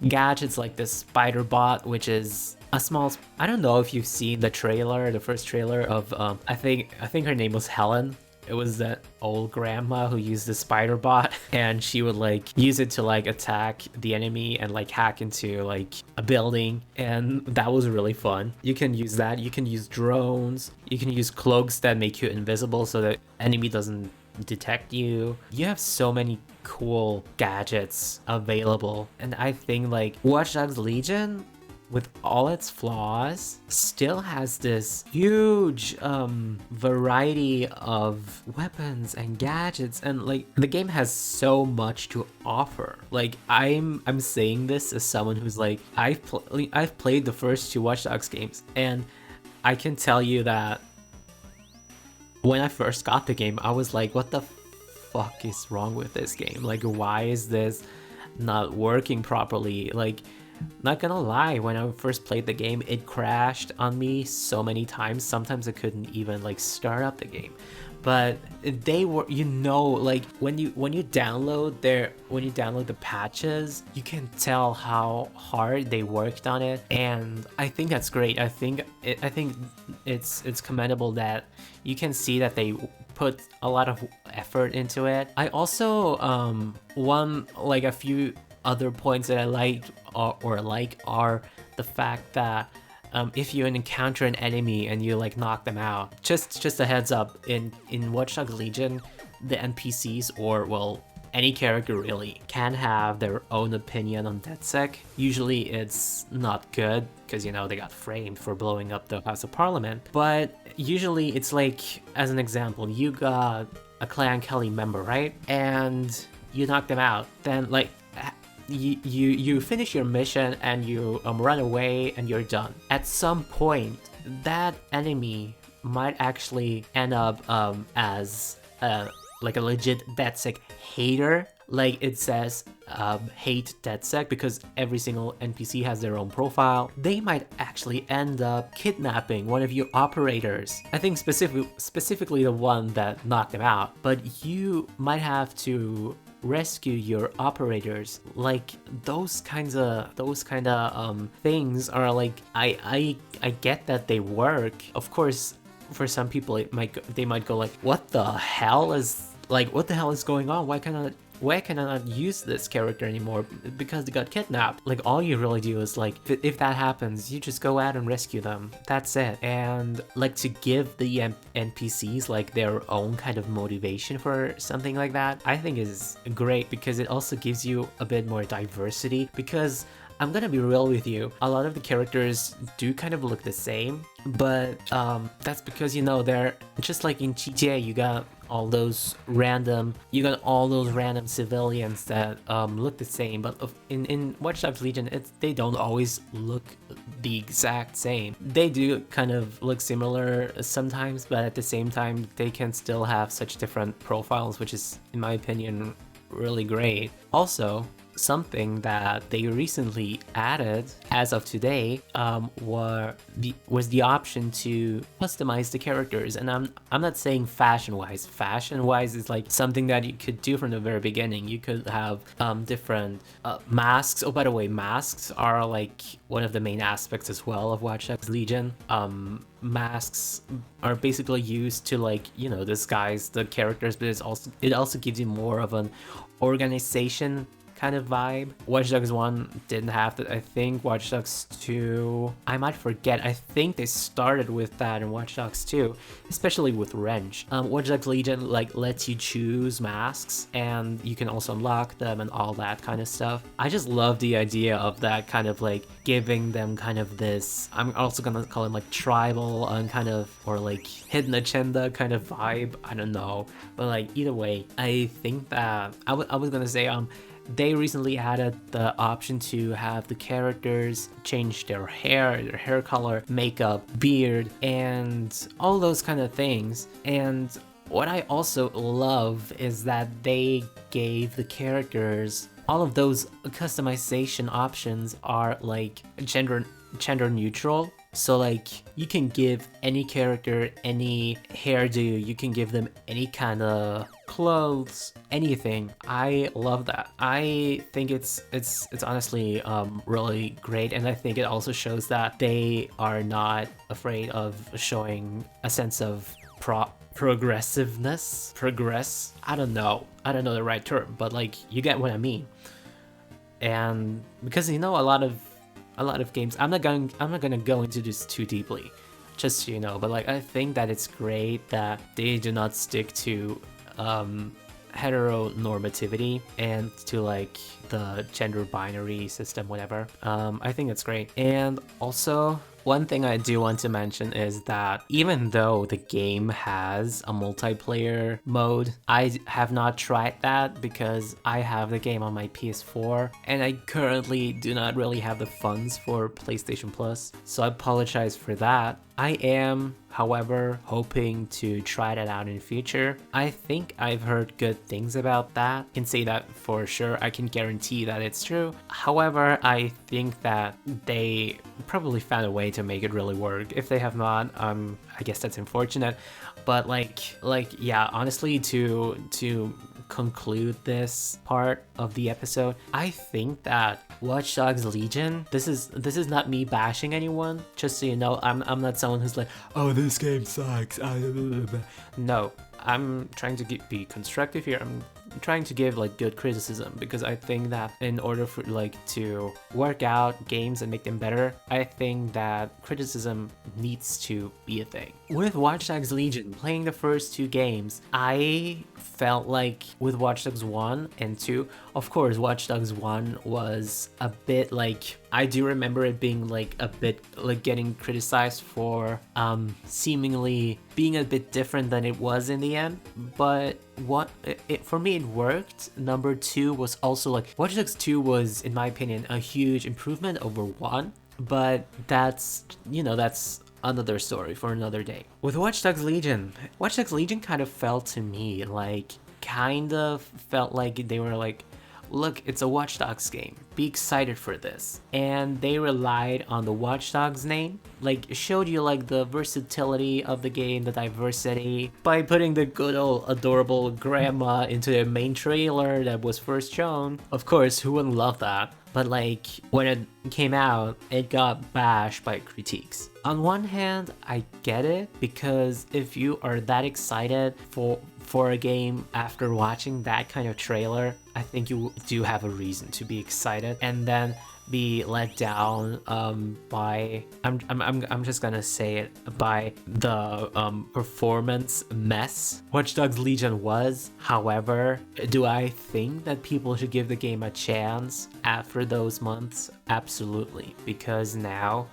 Speaker 1: gadgets like this spider bot, which is a small, I don't know if you've seen the trailer, the first trailer of I think her name was Helen. It was that old grandma who used the spider bot, and she would like use it to like attack the enemy and like hack into like a building, and that was really fun. You can use that, you can use drones, you can use cloaks that make you invisible so that enemy doesn't detect you. You have so many cool gadgets available, and I think like Watch Dogs Legion, with all its flaws, still has this huge variety of weapons and gadgets, and like the game has so much to offer. Like I'm saying this as someone who's like, I've played the first 2 Watch Dogs games, and I can tell you that when I first got the game, I was like, what the fuck is wrong with this game? Like, why is this not working properly? Like, not gonna lie, when I first played the game, it crashed on me so many times. Sometimes I couldn't even like start up the game. But they were, you know, like when you download the patches, you can tell how hard they worked on it, and I think that's great. I think it's commendable that you can see that they put a lot of effort into it. I also a few other points that I liked are the fact that if you encounter an enemy and you like knock them out, just a heads up, in Watch Dogs Legion, the NPCs, or well, any character really, can have their own opinion on DedSec. Usually it's not good because, you know, they got framed for blowing up the House of Parliament, but usually it's like, as an example, you got a Clan Kelly member, right? And you knock them out, then like you finish your mission and you run away and you're done. At some point, that enemy might actually end up as like a legit DedSec hater. Like it says hate DedSec because every single NPC has their own profile. They might actually end up kidnapping one of your operators. I think specifically the one that knocked them out, but you might have to rescue your operators. Like those kinds of things are like, I get that they work. Of course, for some people they might go like, what the hell is going on? why can I not use this character anymore? Because they got kidnapped. Like, all you really do is like, if that happens, you just go out and rescue them. That's it. And like, to give the NPCs like their own kind of motivation for something like that, I think is great, because it also gives you a bit more diversity. Because I'm gonna be real with you, a lot of the characters do kind of look the same, but that's because, you know, they're just like in GTA, you got all those random civilians that look the same. But in Watch Dogs Legion, they don't always look the exact same. They do kind of look similar sometimes, but at the same time, they can still have such different profiles, which is, in my opinion, really great. Also, something that they recently added as of today was the option to customize the characters. And I'm not saying fashion wise is like something that you could do from the very beginning. You could have different masks. Oh, by the way, masks are like one of the main aspects as well of Watch Dogs Legion. Masks are basically used to, like, you know, disguise the characters, but it also gives you more of an organization kind of vibe. Watch Dogs 1 didn't have that. I think Watch Dogs 2, I might forget, I think they started with that in Watch Dogs 2, especially with Wrench. Watch Dogs Legion like lets you choose masks, and you can also unlock them and all that kind of stuff. I just love the idea of that, kind of like giving them kind of this, I'm also gonna call it like tribal and kind of, or like hidden agenda kind of vibe. I don't know, but like either way, I think that I was gonna say they recently added the option to have the characters change their hair color, makeup, beard, and all those kind of things. And what I also love is that they gave the characters, all of those customization options are like gender neutral. So like, you can give any character any hairdo, you can give them any kind of clothes, anything. I love that. I think it's honestly really great, and I think it also shows that they are not afraid of showing a sense of progressiveness. I don't know the right term, but like, you get what I mean. And because, you know, a lot of games, I'm not gonna go into this too deeply, just so you know, but like, I think that it's great that they do not stick to heteronormativity and to like the gender binary system, whatever. I think it's great. And also, one thing I do want to mention is that even though the game has a multiplayer mode, I have not tried that because I have the game on my PS4 and I currently do not really have the funds for PlayStation Plus, so I apologize for that. I am, however, hoping to try that out in the future. I think I've heard good things about that. I can say that for sure. I can guarantee that it's true. However, I think that they probably found a way to make it really work. If they have not, I guess that's unfortunate. But like yeah, honestly, to conclude this part of the episode, I think that Watch Dogs Legion, this is not me bashing anyone, just so you know. I'm not someone who's like, oh, this game sucks. No, I'm trying to be constructive here. I'm trying to give like good criticism, because I think that in order for like to work out games and make them better, I think that criticism needs to be a thing. With Watch Dogs Legion, playing the first two games, I felt like with Watch Dogs 1 and 2, of course, Watch Dogs 1 was a bit like, I do remember it being like a bit like getting criticized for seemingly being a bit different than it was in the end, but for me it worked. Number 2 was also like, Watch Dogs 2 was, in my opinion, a huge improvement over 1, but that's, you know, that's another story for another day. With Watch Dogs Legion kind of felt to me like, they were like, look, it's a Watch Dogs game, be excited for this. And they relied on the Watch Dogs name, like showed you like the versatility of the game, the diversity, by putting the good old adorable grandma into the main trailer that was first shown. Of course, who wouldn't love that? But like, when it came out, it got bashed by critiques. On one hand, I get it, because if you are that excited for for a game after watching that kind of trailer, I think you do have a reason to be excited, and then be let down by I'm just gonna say it, by the performance mess Watch Dogs Legion was. However, do I think that people should give the game a chance after those months? Absolutely, because now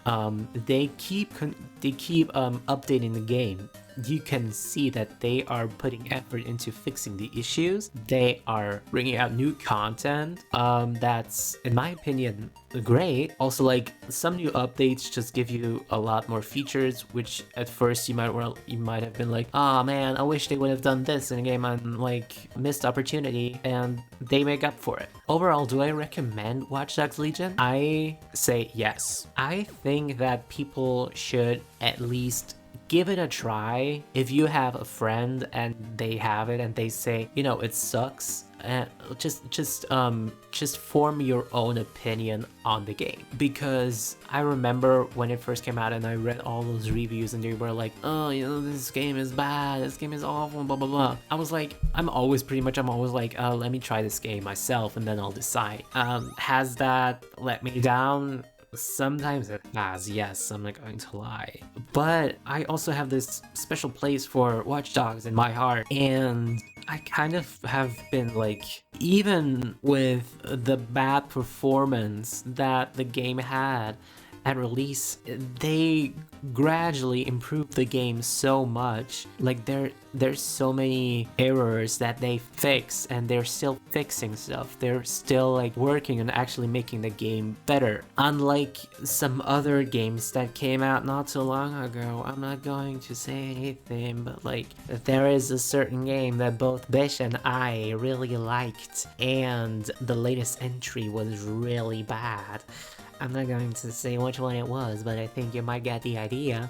Speaker 1: they keep updating the game. You can see that they are putting effort into fixing the issues. They are bringing out new content that's, in my opinion, great. Also, like, some new updates just give you a lot more features, which at first you might have been like, oh man, I wish they would have done this in a game, on like missed opportunity, and they make up for it. Overall, do I recommend Watch Dogs Legion? I say yes. I think that people should at least give it a try. If you have a friend and they have it and they say, you know, it sucks, and just form your own opinion on the game. Because I remember when it first came out and I read all those reviews and they were like, oh, you know, this game is bad, this game is awful, blah blah blah. I was like, I'm always like, let me try this game myself and then I'll decide. Has that let me down? Sometimes it has, yes, I'm not going to lie. But I also have this special place for Watch Dogs in my heart, and I kind of have been like, even with the bad performance that the game had at release, they gradually improved the game so much. Like, there's so many errors that they fix, and they're still fixing stuff. They're still like working on actually making the game better. Unlike some other games that came out not so long ago, I'm not going to say anything, but like, there is a certain game that both Bish and I really liked, and the latest entry was really bad. I'm not going to say which one it was, but I think you might get the idea.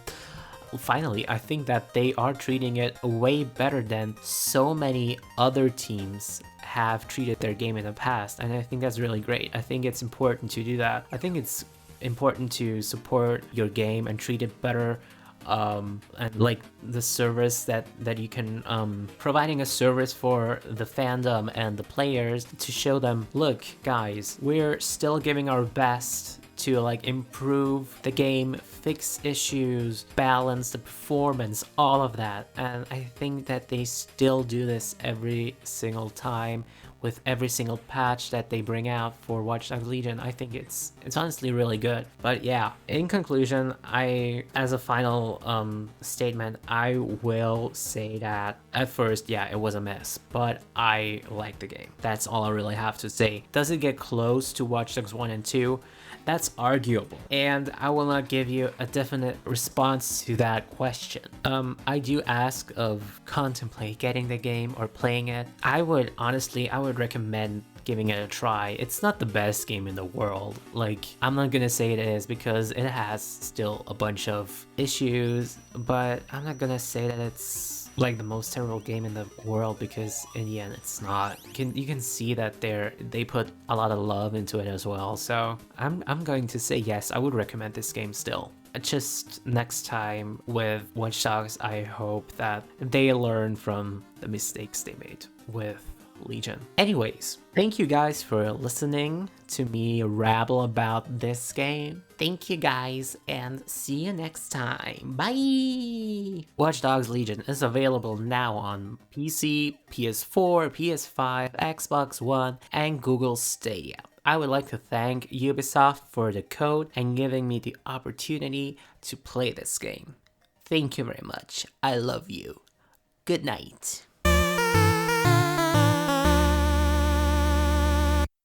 Speaker 1: Finally, I think that they are treating it way better than so many other teams have treated their game in the past, and I think that's really great. I think it's important to do that. I think it's important to support your game and treat it better. And like the service that you can providing a service for the fandom and the players to show them, look guys, we're still giving our best to like improve the game, fix issues, balance the performance, all of that. And I think that they still do this every single time with every single patch that they bring out for Watch Dogs Legion. I think it's honestly really good. But yeah, in conclusion, as a final statement, I will say that at first, yeah, it was a mess, but I like the game. That's all I really have to say. Does it get close to Watch Dogs 1 and 2? That's arguable, and I will not give you a definite response to that question. I do ask of contemplate getting the game or playing it. I would recommend giving it a try. It's not the best game in the world. Like, I'm not gonna say it is, because it has still a bunch of issues, but I'm not gonna say that it's like the most terrible game in the world, because in the end it's not. You can see that they put a lot of love into it as well. So I'm going to say yes, I would recommend this game still. Just next time with Watch Dogs, I hope that they learn from the mistakes they made with Legion. Anyways, thank you guys for listening to me rabble about this game. Thank you guys, and see you next time. Bye! Watch Dogs Legion is available now on PC, PS4, PS5, Xbox One, and Google Stadia. I would like to thank Ubisoft for the code and giving me the opportunity to play this game. Thank you very much. I love you. Good night.